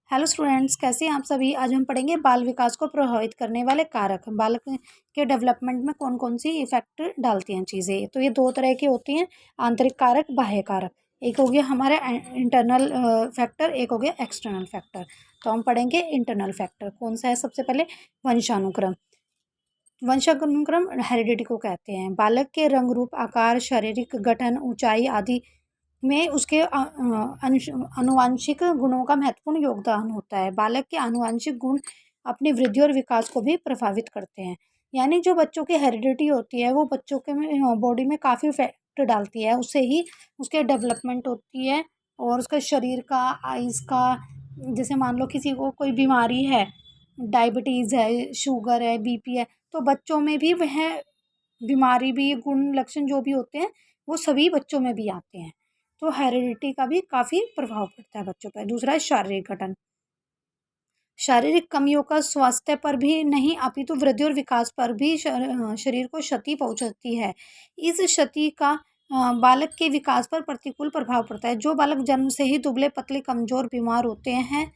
Hello students, कैसे हैं आप सभी। आज हम पढ़ेंगे बाल विकास को प्रभावित करने वाले कारक। बालक के डेवलपमेंट में कौन कौन सी इफेक्ट डालती हैं चीज़ें। तो ये दो तरह की होती हैं, आंतरिक कारक, बाह्य कारक। एक हो गया हमारा इंटरनल फैक्टर, एक हो गया एक्सटर्नल फैक्टर। तो हम पढ़ेंगे इंटरनल फैक्टर। कौन सा है? सबसे पहले वंशानुक्रम। वंशानुक्रम हेरिडिटी को कहते हैं। बालक के रंग, रूप, आकार, शारीरिक गठन, ऊंचाई आदि में उसके आनुवांशिक गुणों का महत्वपूर्ण योगदान होता है। बालक के आनुवांशिक गुण अपनी वृद्धि और विकास को भी प्रभावित करते हैं। यानी जो बच्चों की हेरिडिटी होती है वो बच्चों के बॉडी में काफ़ी इफेक्ट डालती है, उससे ही उसके डेवलपमेंट होती है। और उसका शरीर का, आइज़ का, जैसे मान लो किसी को कोई बीमारी है, डायबिटीज़ है, शुगर है, बीपी है, तो बच्चों में भी वह बीमारी भी, गुण लक्षण जो भी होते हैं वो सभी बच्चों में भी आते हैं। तो हेरिडिटी का भी काफ़ी प्रभाव पड़ता है बच्चों पर। दूसरा है शारीरिक गठन। शारीरिक कमियों का स्वास्थ्य पर भी नहीं अपितु वृद्धि और विकास पर भी शरीर को क्षति पहुंचती है। इस क्षति का बालक के विकास पर प्रतिकूल प्रभाव पड़ता है। जो बालक जन्म से ही दुबले पतले कमजोर बीमार होते हैं,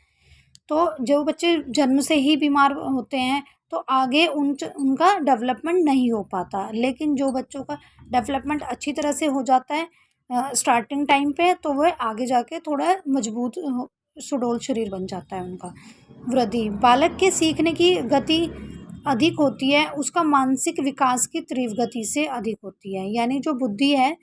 तो जो बच्चे जन्म से ही बीमार होते हैं तो आगे उनका डेवलपमेंट नहीं हो पाता। लेकिन जो बच्चों का डेवलपमेंट अच्छी तरह से हो जाता है स्टार्टिंग टाइम पे, तो वह आगे जाके थोड़ा मजबूत सुडौल शरीर बन जाता है उनका। वृद्धि, बालक के सीखने की गति अधिक होती है, उसका मानसिक विकास की तीव्र गति से अधिक होती है। यानी जो बुद्धि है,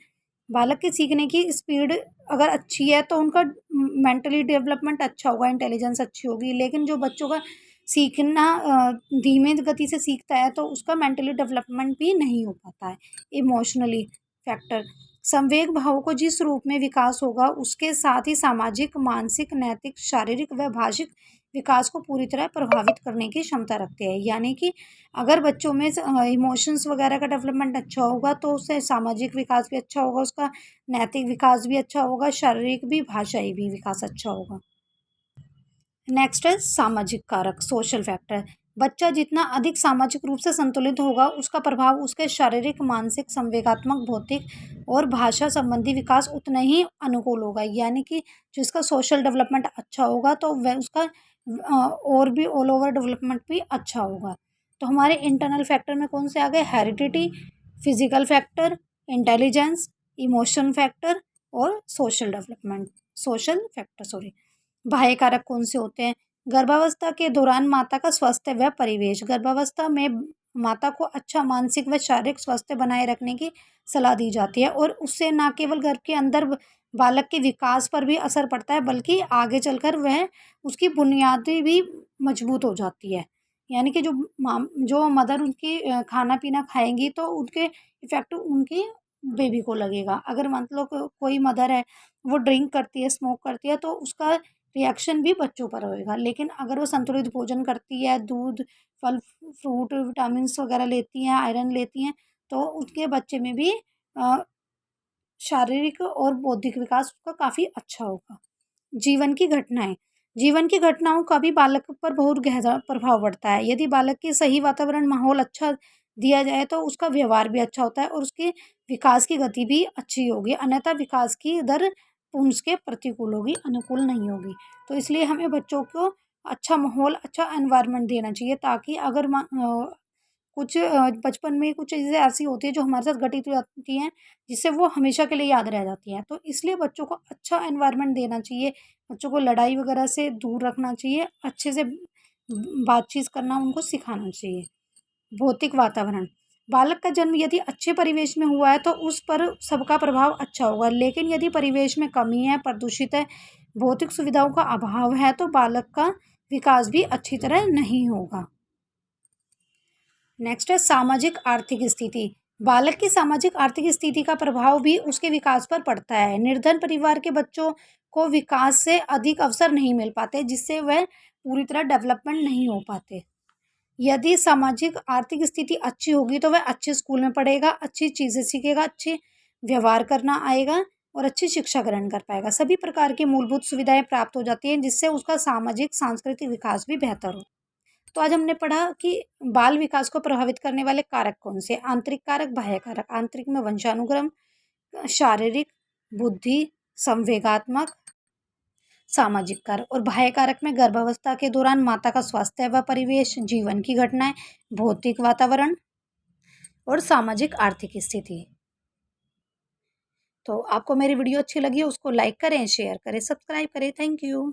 बालक के सीखने की स्पीड अगर अच्छी है तो उनका मेंटली डेवलपमेंट अच्छा होगा, इंटेलिजेंस अच्छी होगी। लेकिन जो बच्चों का सीखना धीमे गति से सीखता है तो उसका मेंटली डेवलपमेंट भी नहीं हो पाता है। इमोशनली फैक्टर, संवेग भावों को जिस रूप में विकास होगा उसके साथ ही सामाजिक, मानसिक, नैतिक, शारीरिक व भाषिक विकास को पूरी तरह प्रभावित करने की क्षमता रखते हैं। यानी कि अगर बच्चों में इमोशंस वगैरह का डेवलपमेंट अच्छा होगा तो उससे सामाजिक विकास भी अच्छा होगा, उसका नैतिक विकास भी अच्छा होगा, शारीरिक भी, भाषाई भी विकास अच्छा होगा। नेक्स्ट है सामाजिक कारक, सोशल फैक्टर। बच्चा जितना अधिक सामाजिक रूप से संतुलित होगा उसका प्रभाव उसके शारीरिक, मानसिक, संवेगात्मक, भौतिक और भाषा संबंधी विकास उतना ही अनुकूल होगा। यानी कि जिसका सोशल डेवलपमेंट अच्छा होगा तो वह उसका और भी ऑल ओवर डेवलपमेंट भी अच्छा होगा। तो हमारे इंटरनल फैक्टर में कौन से आ गए? Heredity, physical factor, intelligence, emotion factor और social development, social factor sorry. बाह्य कारक कौन से होते हैं? गर्भावस्था के दौरान माता का स्वास्थ्य व परिवेश। गर्भावस्था में माता को अच्छा मानसिक व शारीरिक स्वास्थ्य बनाए रखने की सलाह दी जाती है और उससे न केवल गर्भ के अंदर बालक के विकास पर भी असर पड़ता है बल्कि आगे चलकर वह उसकी बुनियादी भी मजबूत हो जाती है। यानी कि जो मदर उनकी खाना पीना खाएंगी तो उनके इफेक्ट उनकी बेबी को लगेगा। अगर मतलब कोई मदर है वो ड्रिंक करती है, स्मोक करती है, तो उसका रिएक्शन भी बच्चों पर होएगा। लेकिन अगर वो संतुलित भोजन करती है, दूध, फल, फ्रूट, विटामिन्स वगैरह लेती हैं, आयरन लेती हैं, तो उसके बच्चे में भी शारीरिक और बौद्धिक विकास उसका काफ़ी अच्छा होगा। जीवन की घटनाएं, जीवन की घटनाओं का भी बालक पर बहुत गहरा प्रभाव पड़ता है। यदि बालक के सही वातावरण, माहौल अच्छा दिया जाए तो उसका व्यवहार भी अच्छा होता है और उसके विकास की गति भी अच्छी होगी। अन्यथा विकास की दर उसके प्रतिकूल होगी, अनुकूल नहीं होगी। तो इसलिए हमें बच्चों को अच्छा माहौल, अच्छा एनवायरनमेंट देना चाहिए ताकि अगर कुछ बचपन में कुछ चीज़ें ऐसी होती हैं जो हमारे साथ घटित हो जाती हैं जिससे वो हमेशा के लिए याद रह जाती हैं। तो इसलिए बच्चों को अच्छा एनवायरनमेंट देना चाहिए, बच्चों को लड़ाई वगैरह से दूर रखना चाहिए, अच्छे से बातचीत करना उनको सिखाना चाहिए। भौतिक वातावरण, बालक का जन्म यदि अच्छे परिवेश में हुआ है तो उस पर सबका प्रभाव अच्छा होगा। लेकिन यदि परिवेश में कमी है, प्रदूषित है, भौतिक सुविधाओं का अभाव है तो बालक का विकास भी अच्छी तरह नहीं होगा। नेक्स्ट है सामाजिक आर्थिक स्थिति। बालक की सामाजिक आर्थिक स्थिति का प्रभाव भी उसके विकास पर पड़ता है। निर्धन परिवार के बच्चों को विकास से अधिक अवसर नहीं मिल पाते जिससे वह पूरी तरह डेवलपमेंट नहीं हो पाते। यदि सामाजिक आर्थिक स्थिति अच्छी होगी तो वह अच्छे स्कूल में पढ़ेगा, अच्छी चीज़ें सीखेगा, अच्छे व्यवहार करना आएगा और अच्छी शिक्षा ग्रहण कर पाएगा। सभी प्रकार की मूलभूत सुविधाएं प्राप्त हो जाती हैं जिससे उसका सामाजिक सांस्कृतिक विकास भी बेहतर हो। तो आज हमने पढ़ा कि बाल विकास को प्रभावित करने वाले कारक कौन से? आंतरिक कारक, बाह्य कारक। आंतरिक में वंशानुक्रम, शारीरिक, बुद्धि, संवेगात्मक, सामाजिक कारक। और बाह्य कारक में गर्भावस्था के दौरान माता का स्वास्थ्य व परिवेश, जीवन की घटनाएं, भौतिक वातावरण और सामाजिक आर्थिक स्थिति। तो आपको मेरी वीडियो अच्छी लगी है उसको लाइक करें, शेयर करें, सब्सक्राइब करें। Thank you.